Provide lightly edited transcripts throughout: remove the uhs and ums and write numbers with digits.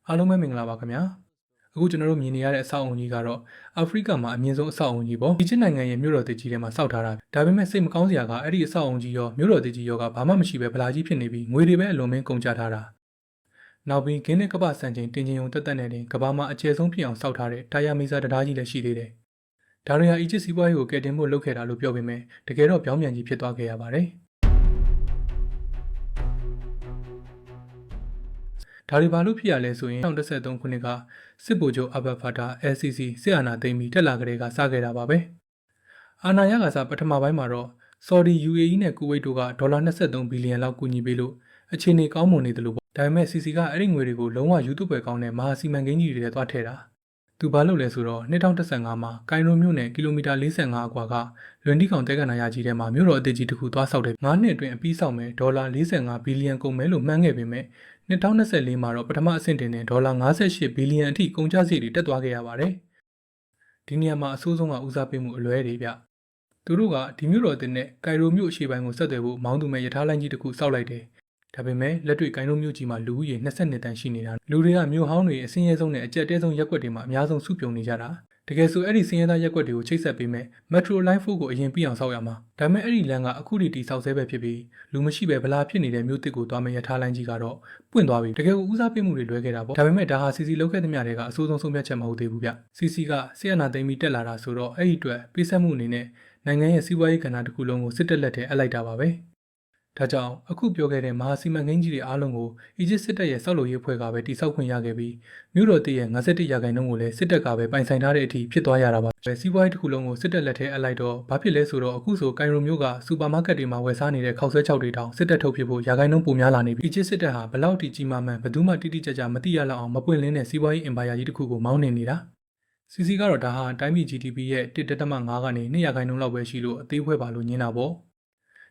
အားလုံးပဲမင်္ဂလာပါခင်ဗျာအခုကျွန်တော်တို့မြင်နေရတဲ့အဆောက်အုံကြီးကတော့အာဖရိကမှာအမြင့်ဆုံးအဆောက်အုံကြီးပေါ့အီဂျစ်နိုင်ငံရဲ့မြို့တော်သစ်ကြီးထဲမှာစောက်ထားတာဒါပေမဲ့စိတ်မကောင်းစရာကအဲ့ဒီအဆောက်အုံကြီးရောမြို့တော်သစ်ကြီးရောကဘာမှမရှိပဲဗလာကြီးဖြစ်နေပြီးငွေတွေပဲအလွန်မင်းကုန်ကျထားတာနောက်ပြီးဂင်းနဲ့ကပ္ပစံချိန်တင်ချင်းုံတက်တက်နဲ့တင်ကဘာမှာအကျယ်ဆုံးဖြစ်အောင်စောက်ထားတဲ့တာယာမီဇာတရားကြီးလည်းရှိသေးတယ်ဒါတွေဟာအီဂျစ်စီးပွားရေးကိုကယ်တင်ဖို့လုပ်ခဲ့တာလို့ပြောပေမဲ့တကယ်တော့ပြောင်းပြန်ကြီးဖြစ်သွားခဲ့ရပါတယ်ဒါတွေဘာလို့ဖြစ်ရလဲဆိုရင်2013ခုနှစ်ကစစ်ဗိုလ်ချုပ်အဘတ်ဖာတာ LCC စစ်အာဏာသိမ်းပြီးတက်လာကြတဲ့ကစခဲ့တာပါပဲအာဏာရကစားပထမပိုင်းမှာတော့ Saudi UAE နဲ့ကူဝိတ်တို့ကဒေါ်လာ23ဘီလီယံလောက်ကူညီပေးလို့အခြေအနေကောင်းမွန်နေတယ်လို့ပေါ့ဒါပေမဲ့ CC ကအဲ့ဒီငွေတွေကိုလုံးဝယူတူပဲကောင်းတဲ့မဟာစီမံကိန်းကြီးတွေထဲသွားထည့်တာသူဘာလုပ်လဲဆိုတော့2015မှာကိုင်ရိုမြို့နယ်ကီလိုမီတာ45အကွာကလွန်တီကောင်တဲကန်နာရကြီးထဲမှာမြို့တော်အသစ်ကြီးတစ်ခုသွားဆောက်တယ်9နှစ်အတွင်းအပြီးဆောက်မယ်ဒေါ်လာ45ဘီလီယံကုန်မယ်လို့မှန်းခဲ့ပေမဲ့2024မှာတော့ပထမအဆင့်တင်တဲ့ဒေါ်လာ58ဘီလီယံအထိကုန်ကျစရိတ်တွေတက်သွားခဲ့ရပါတယ်။ဒီနေရာမှာအဆိုးဆုံးကဦးစားပေးမှုအလွဲတွေဗျ။သူတို့ကဒီမြို့တော်အသစ်နဲ့ကိုင်ရိုမြို့အရှေ့ပိုင်းကိုဆက်သွယ်ဖို့မောင်းသူမဲ့ရထားလိုင်းကြီးတစ်ခုစောက်လိုက်တယ်။ဒါပေမဲ့လက်တွေ့ကိုင်ရိုမြို့ကြီးမှာလူဦးရေ22တန်းရှိနေတာလူတွေကမြို့ဟောင်းတွေအစင်းရဲဆုံးနဲ့အကြက်တဲဆုံးရက်ွက်တွေမှာအများဆုံးစုပြုံနေကြတာ။တကယ်ဆိုအဲ့ဒီစင်းရဲသားရက်ွက်တွေကိုချိတ်ဆက်ပေးမဲ့ Metro Line 4ကိုအရင်ပြီးအောင်ဆောက်ရမှာ။ဒါပေမဲ့အဲ့ဒီလမ်းကအခုထိတိဆောက်ဆဲပဲဖြစ်ပြီးလူမရှိပဲဗလာဖြစ်နေတဲ့မြို့တစ်ကိုသွားမဲ့ရထားလိုင်းကြီးကတော့ပွင့်သွားပြီ။တကယ်ကိုဦးစားပေးမှုတွေလွဲခဲ့တာပေါ့။ဒါပေမဲ့ဒါဟာ CC လောက်ခဲ့သမျှတွေကအဆိုးဆုံးဆုံးဖြတ်ချက်မဟုတ်သေးဘူးဗျ။ CC ကဆီယနာသိမ်းပြီးတက်လာတာဆိုတော့အဲ့ဒီအတွက်ပေးဆက်မှုအနေနဲ့နိုင်ငံရဲ့စီးပွားရေးကဏ္ဍတစ်ခုလုံးကိုစစ်တပ်လက်ထဲအပ်လိုက်တာပါပဲ။ဒါကြောင့်အခုပြောခဲ့တဲ့မဟာစီမံကိန်းကြီးတွေအားလုံးကိုအီဂျစ်စစ်တပ်ရဲ့စောက်လုပ်ရေးအဖွဲ့ကပဲတိစောက်ခွင့်ရခဲ့ပြီးမြို့တော်တည်ရဲ့51ရာခိုင်နှုန်းကိုလည်းစစ်တပ်ကပဲပိုင်ဆိုင်ထားတဲ့အထိဖြစ်သွားရတာပါ။စီးပွားရေးတစ်ခုလုံးကိုစစ်တပ်လက်ထဲအပ်လိုက်တော့ဘာဖြစ်လဲဆိုတော့အခုဆိုကိုင်ရိုမြို့ကစူပါမားကတ်တွေမှာဝယ်စားနေတဲ့ခောက်ဆွဲချောက်တွေတောင်စစ်တပ်ထုတ်ဖြစ်ဖို့ရာခိုင်နှုန်းပိုများလာနေပြီ။အီဂျစ်စစ်တပ်ဟာဘလောက်ထိကြီးမားမှန်းဘယ်သူမှတိတိကျကျမသိရလောက်အောင်မပွင့်လင်းတဲ့စီးပွားရေးအင်ပါယာကြီးတစ်ခုကိုမောင်းနေနေတာ။ CC ကတော့ဒါဟာတိုင်းပြည် GDP ရဲ့1.5ကနေ2ရာခိုင်နှုန်းလောက်ပဲရှိလို့အသေးဖွဲပါလို့ညင်းတာပေါ့။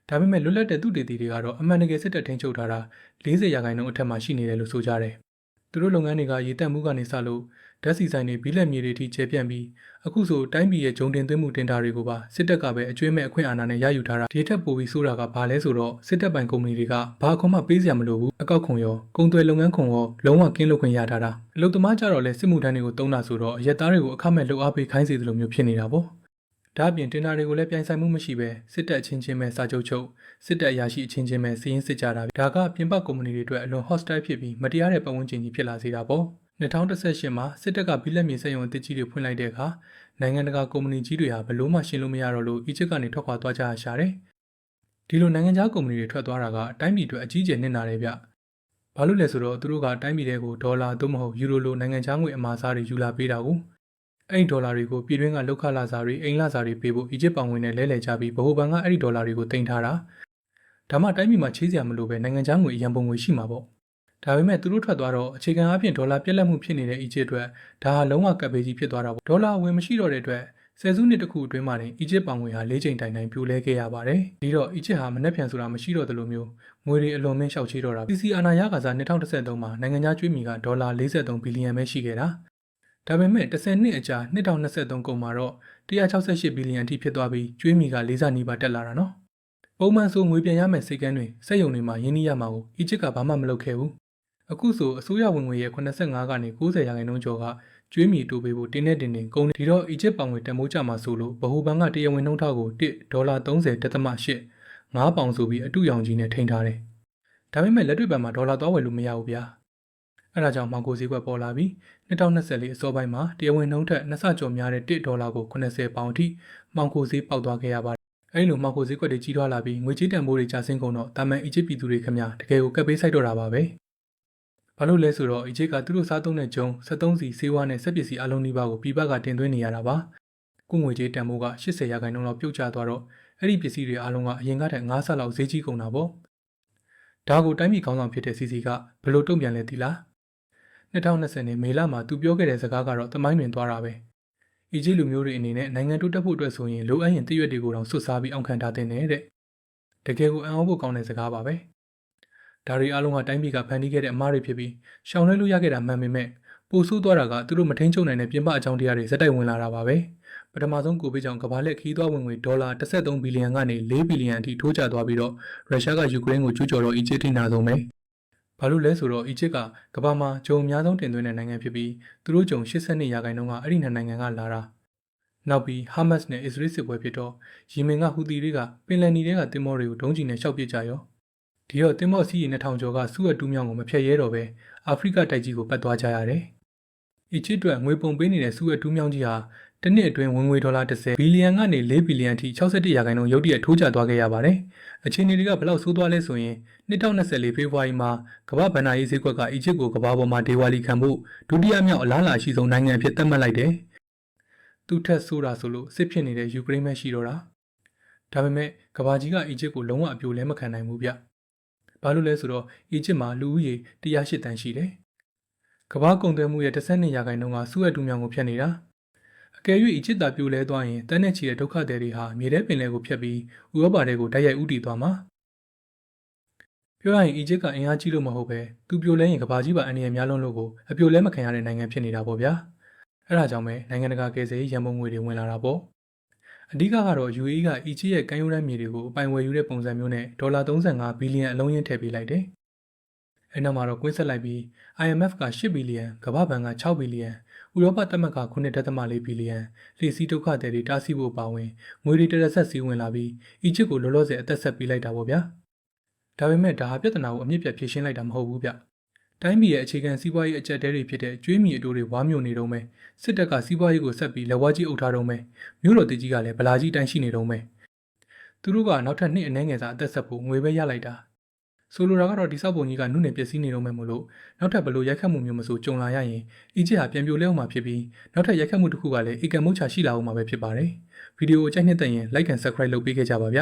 ဒါပေမဲ့လွတ်လပ်တဲ့သူတေသီတွေကတော့အမှန်တကယ်စစ်တပ်ထိန်းချုပ်ထားတာ40ရာခိုင်နှုန်းအထက်မှာရှိနေတယ်လို့ဆိုကြတယ်။သူတို့လုပ်ငန်းတွေကရေတက်မှုကနေစလို့ဓာတ်ဆီဆိုင်တွေဘီလက်မြေတွေထိကျပြန့်ပြီးအခုဆိုတိုင်းပြည်ရဲ့ဂျုံတင်သွင်းမှုတင်တာတွေကိုပါစစ်တပ်ကပဲအကျွေးမဲ့အခွင့်အာဏာနဲ့ရယူထားတာဒီထက်ပိုပြီးဆိုးတာကဘာလဲဆိုတော့စစ်တပ်ပိုင်ကုမ္ပဏီတွေကဘာအခွန်မှပေးစရာမလိုဘူးအကောက်ခွန်ရောကုန်သွယ်လုပ်ငန်းခွန်ရောလုံးဝကင်းလွတ်ခွင့်ရထားတာအလုပ်သမားကြတော့လဲစစ်မှုထမ်းတွေကိုတုံးတာဆိုတော့ရက်သားတွေကိုအခမဲ့လုပ်အားပေးခိုင်းစေသလိုမျိုးဖြစ်နေတာပေါ့ဒါအပြင်တင်တာတွေကိုလည်းပြိုင်ဆိုင်မှုမရှိပဲစစ်တပ်အချင်းချင်းပဲစာချုပ်ချုပ်စစ်တပ်အရာရှိအချင်းချင်းပဲစီးရင်စစ်ကြတာဒါကပြင်ပကုမ္ပဏီတွေအတွက်အလွန် hostile ဖြစ်ပြီးမတရားတဲ့ပတ်ဝန်းကျင်ကြီးဖြစ်လာစေတာပေါ့2018မှာစစ်တပ်ကဘီလက်မြေစက်ရုံအသစ်ကြီးတွေဖွင့်လိုက်တဲ့အခါနိုင်ငံတကာကုမ္ပဏီကြီးတွေဟာဘလို့မှရှင်းလို့မရတော့လို့အီဂျစ်ကနေထွက်ခွာသွားကြရရှာတယ်ဒီလိုနိုင်ငံခြားကုမ္ပဏီတွေထွက်သွားတာကအတိုင်းပြည်အတွက်အကြီးကျယ်နစ်နာတယ်ဗျဘာလို့လဲဆိုတော့သူတို့ကအတိုင်းပြည်တွေကိုဒေါ်လာသို့မဟုတ်ယူရိုလိုနိုင်ငံခြားငွေအမှားစားတွေယူလာပေးတာကိုအဲ့ဒီဒေါ်လာတွေကိုပြည်တွင်းကလောက်ခလာစားတွေအိမ်လာစားတွေပေးဖို့အီဂျစ်ပေါင်ငွေနဲ့လဲလှယ်ကြပြီးဗဟိုဘဏ်ကအဲ့ဒီဒေါ်လာတွေကိုတင်ထားတာဒါမှတိုင်းပြည်မှာချေးစရာမလိုပဲနိုင်ငံခြားငွေအရန်ပုံငွေရှိမှာပေါ့ဒါပေမဲ့သူတို့ထွက်သွားတော့အခြေခံအပြင်ဒေါ်လာပြက်လက်မှုဖြစ်နေတဲ့အီဂျစ်အတွက်ဒါဟာလုံးဝကပ်ဘေးကြီးဖြစ်သွားတာပေါ့ဒေါ်လာဝင်မရှိတော့တဲ့အတွက်ဆယ်စုနှစ်တစ်ခုအတွင်းမှာတင်အီဂျစ်ပေါင်ငွေဟာ၄ချိန်တိုင်တိုင်ပြိုလဲခဲ့ရပါတယ်ပြီးတော့အီဂျစ်ဟာမနှက်ပြန်ဆိုတာမရှိတော့သလိုမျိုးငွေတွေအလွန်မင်းလျှောက်ချေးတော့တာ CC အာဏာရကစား2013မှာနိုင်ငံခြားကျွေးမြီကဒေါ်လာ43ဘီလီယံပဲရှိခဲ့တာဒါပေမဲ့10နှစ်အကြာ2023ကုန်မှာတော့168ဘီလီယံအထိဖြစ်သွားပြီးကျွေးမြီက40နီးပါးတက်လာတာနော်ပုံမှန်ဆိုငွေပြန်ရမယ့်စိတ်ကန်းတွေစက်ရုံတွေမှာရင်းနှီးရမှာကိုအီဂျစ်ကဘာမှမလုပ်ခဲ့ဘူးအခုဆိုအစိုးရဝင်ငွေရဲ့85ကနေ90ရာခိုင်နှုန်းကျော်ကကျွေးမြီတိုးပေးဖို့တင်းနဲ့တင်းတင်ကုန်ဒီတော့အီဂျစ်ပေါင်ငွေတန်ဖိုးကျမှာဆိုလို့ဗဟိုဘဏ်ကတရားဝင်နှုန်းထားကို$30.8 9ပေါင်ဆိုပြီးအတူရောင်ကြီးနဲ့ထိန်းထားတယ်ဒါပေမဲ့လက်တွေ့ဘဏ်မှာဒေါ်လာသွားဝယ်လို့မရဘူးဗျာအဲဒါကြောင့်မှောင်ခိုဈေးကွက်ပေါ်လာပြီး2024အစောပိုင်းမှာတရားဝင်နှုန်းထက်2ဆကျော်များတဲ့$1ကို80ပေါင်အထိမှောင်ခိုဈေးပေါက်သွားခဲ့ရပါတယ်အဲဒီလိုမှောင်ခိုဈေးကွက်တွေကြီးထွားလာပြီးငွေကြေးတန်ဖိုးတွေကျဆင်းကုန်တော့တာမန်အီဂျစ်ပြည်သူတွေခင်ဗျာတကယ်ကိုကပ်ပေးဆိုင်တော့တာပါပဲဘာလို့လဲဆိုတော့အီဂျစ်ကသူတို့စားသုံးတဲ့ဂျုံ73စီဆေးဝါးနဲ့စက်ပစ္စည်းအလုံးနီးပါးကိုပြည်ပကတင်သွင်းနေရတာပါကုငွေကြေးတန်ဖိုးက80ရာခိုင်နှုန်းလောက်ပြုတ်ကျသွားတော့အဲ့ဒီပစ္စည်းတွေအားလုံးကအရင်ကထက်9ဆလောက်ဈေးကြီးကုန်တာပေါ့ဒါကိုတိုင်းပြည်ခေါင်းဆောင်ဖြစ်တဲ့ CC ကဘယ်လိုတုံ့ပြန်လဲသီလား2020年မေလမှာသူပြောခဲ့တဲ့စကားကတော့တမိုင်းတွင်သွားတာပဲအီဂျစ်လူမျိုးတွေအနေနဲ့နိုင်ငံတိုးတက်ဖို့အတွက်ဆိုရင်လိုအပ်ရင်တရွက်တွေကိုတောင်ဆွတ်စားပြီးအောင်ခံထားတဲ့တဲ့တကယ်ကိုအံ့ဩဖို့ကောင်းတဲ့စကားပါပဲဒါတွေအားလုံးကတိုင်းပြည်ကဖန်တီးခဲ့တဲ့အမှားတွေဖြစ်ပြီးရှောင်လွှဲလို့ရခဲ့တာမှန်ပေမဲ့ပိုဆိုးသွားတာကသူတို့မထိန်ချုပ်နိုင်တဲ့ပြင်ပအကြောင်းတရားတွေဇက်တိုက်ဝင်လာတာပါပဲပထမဆုံးကိုဗစ်ကြောင့်ကမ္ဘာလက်ခီးသွွားဝင်ငွေဒေါ်လာ13ဘီလီယံကနေ4ဘီလီယံအထိထိုးကျသွားပြီးတော့ရုရှားကယူကရိန်းကိုကျူးကျော်တော့အီဂျစ်ထိနာဆုံးပဲ ဘာလို့လဲဆိုတော့အီဂျစ်ကကမ္ဘာမှာဂျုံအများဆုံးတင်သွင်းတဲ့နိုင်ငံဖြစ်ပြီးသူတို့ဂျုံ82ရာခိုင်နှုန်းကအဲ့ဒီနိုင်ငံကလာတာနောက်ပြီးဟာမတ်စ်နဲ့အစ္စရေးစစ်ပွဲဖြစ်တော့ယီမင်ကဟူသီတွေကပင်လယ်နီထဲကတင်မောတွေကိုဒုံးကျည်နဲ့ရှောက်ပစ်ကြရောဒီတော့တင်မောစီးရီ2000ကျော်ကစူးအတူးမြောင်ကိုမဖျက်ရဲတော့ပဲအာဖရိကတိုက်ကြီးကိုပတ်သွားကြရတယ်အီဂျစ်အတွက်ငွေပုံပေးနေတဲ့စူးအတူးမြောင်ကြီးဟာတစ်နှစ်အတွင်းဝင်ငွေဒေါ်လာ10ဘီလီယံကနေ4ဘီလီယံထိ61ရာခိုင်နှုန်းရုတ်တရက်ထိုးကျသွားခဲ့ရပါတယ်။အခြေအနေတွေကဘယ်လောက်ဆိုးသွားလဲဆိုရင်2024ဖေဖော်ဝါရီမှာကမ္ဘာဘဏ္ဍာရေးဈေးကွက်ကအီဂျစ်ကိုကမ္ဘာပေါ်မှာဒေဝါလီခံဖို့ဒုတိယမြောက်အလားအလာရှိဆုံးနိုင်ငံအဖြစ်သတ်မှတ်လိုက်တယ်။သူထက်ဆိုးတာဆိုလို့စစ်ဖြစ်နေတဲ့ယူကရိန်းပဲရှိတော့တာ။ဒါပေမဲ့ကမ္ဘာကြီးကအီဂျစ်ကိုလုံးဝအပြိုလဲမခံနိုင်ဘူးဗျ။ဘာလို့လဲဆိုတော့အီဂျစ်မှာလူဦးရေ108တန်းရှိတယ်။ကမ္ဘာကုန်သွယ်မှုရဲ့12ရာခိုင်နှုန်းကစူးအတူးမြောင်ကိုဖျက်နေတာ။အကယ်၍အီဂျစ်သားပြိုလဲသွားရင်တန်းနဲ့ချီတဲ့ဒုက္ခသည်တွေဟာမြေထဲပင်လယ်ကိုဖျက်ပြီးဥရောပထဲကိုတိုက်ရိုက်ဦးတည်သွားမှာပြောရရင်အီဂျစ်ကအင်အားကြီးလို့မဟုတ်ပဲသူပြိုလဲရင်ကမ္ဘာကြီးပါအန္တရာယ်များလွန်းလို့ကိုအပြိုလဲမခံရတဲ့နိုင်ငံဖြစ်နေတာပေါ့ဗျာအဲ့ဒါကြောင့်ပဲနိုင်ငံတကာကယ်ဆယ်ရေးရန်ပုံငွေတွေဝင်လာတာပေါ့အဓိကကတော့ UAE ကအီဂျစ်ရဲ့ကမ်းရိုးတန်းမြေတွေကိုအပိုင်ဝယ်ယူတဲ့ပုံစံမျိုးနဲ့ဒေါ်လာ35ဘီလီယံအလုံးရင်းထည့်ပေးလိုက်တယ်အဲ့နောက်မှာတော့ကွင်းဆက်လိုက်ပြီး IMF က8ဘီလီယံကမ္ဘာ့ဘဏ်က6ဘီလီယံဥရောပသမဂ္ဂ9.4ဘီလီယံလေစီဒုက္ခသည်တွေတားဆီးဖို့ပါဝင်ငွေတွေတရဆက်စည်းဝင်လာပြီးအီဂျစ်ကိုလောလောဆယ်အသက်ဆက်ပေးလိုက်တာပေါ့ဗျာဒါပေမဲ့ဒါဟာပြဿနာကိုအမြင့်ပြတ်ဖြေရှင်းလိုက်တာမဟုတ်ဘူးဗျတိုင်းပြည်ရဲ့အခြေခံစီးပွားရေးအကျပ်တဲတွေဖြစ်တဲ့ကျွေးမီအတိုးတွေဝါမျိုးနေတော့မယ်စစ်တပ်ကစီးပွားရေးကိုဆက်ပြီးလက်ဝါးကြီးအုပ်ထားတော့မယ်မြို့တော်တကြီးကလည်းဗလာကြီးတိုင်းရှိနေတော့မယ်သူတို့ကနောက်ထပ်နှစ်အနည်းငယ်စာအသက်ဆက်ဖို့ငွေပဲရလိုက်တာဆိုလိုတာကတော့ဒီစောက်ပုံကြီးကနုနယ်ပျက်စီးနေတော့မယ်မို့လို့နောက်ထပ်ဘလို့ရိုက်ခတ်မှုမျိုးမဆိုကြုံလာရရင်အီဂျစ်ဟာပြန်ပြိုလဲအောင်မှာဖြစ်ပြီးနောက်ထပ်ရိုက်ခတ်မှုတစ်ခုကလည်းအေကန်မုတ်ချာရှိလာအောင်မှာပဲဖြစ်ပါတယ်ဗီဒီယိုကိုကြိုက်နှစ်သက်ရင် like and subscribe လုပ်ပေးခဲ့ကြပါဗျ